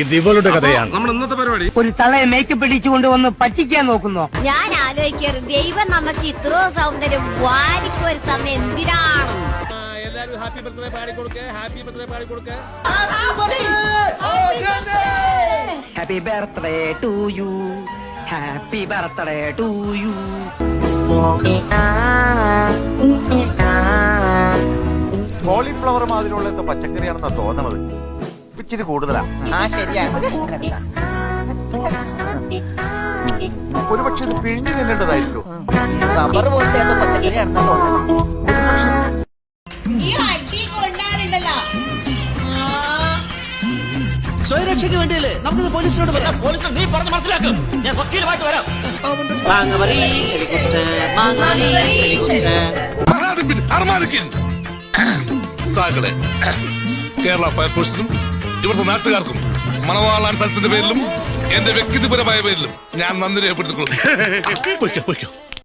ഇത് ഇവളുടെ കഥയാണ്. നമ്മുടെ ഇന്നത്തെ പരിപാടി ഒരു തളയെ മേക്കപ്പ് ഇടിച്ചുകൊണ്ട് വന്ന് പറ്റിക്കാൻ നോക്കുന്നോ? ഞാൻ ആലോചിക്കാറ് ദൈവം നമുക്ക് ഇത്രയോ സൗന്ദര്യം വാരിക്കോരി തന്ന എന്തിനാണ്? എല്ലാരും ഹാപ്പി ബർത്ത്ഡേ പാടി കൊടുക്കേ, ഹാപ്പി ബർത്ത്ഡേ പാടി കൊടുക്കേ. Happy birthday to you, happy birthday to you. Cauliflower മാതിരിയുള്ള എന്തോ പച്ചക്കറിയാണെന്നാ തോന്നണത്. ഇച്ചിരി കൂടുതലാ. ഒരു പക്ഷെ ഇത് പിഴിഞ്ഞു തിന്നേണ്ടതായിരിക്കും. റബ്ബർ പോലത്തെ എന്തോ പച്ചക്കറിയാണെന്നാ തോന്നുന്നത്. സ്വയരക്ഷയ്ക്ക് വേണ്ടിയല്ലേ നമുക്ക് പോലീസിനോട് പറയാം. പോലീസ് നീ പറഞ്ഞ് മനസ്സിലാക്കും. ഞാൻ വക്കീലുമായിട്ട് വരാം. സാകളെ കേരള ഫയർഫോഴ്സിനും ഇവിടുത്തെ നാട്ടുകാർക്കും മണവാളാൻ സൽസിന്റെ പേരിലും എന്റെ വ്യക്തിപരമായ പേരിലും ഞാൻ നന്ദി രേഖപ്പെടുത്തിക്കൊള്ളുന്നു.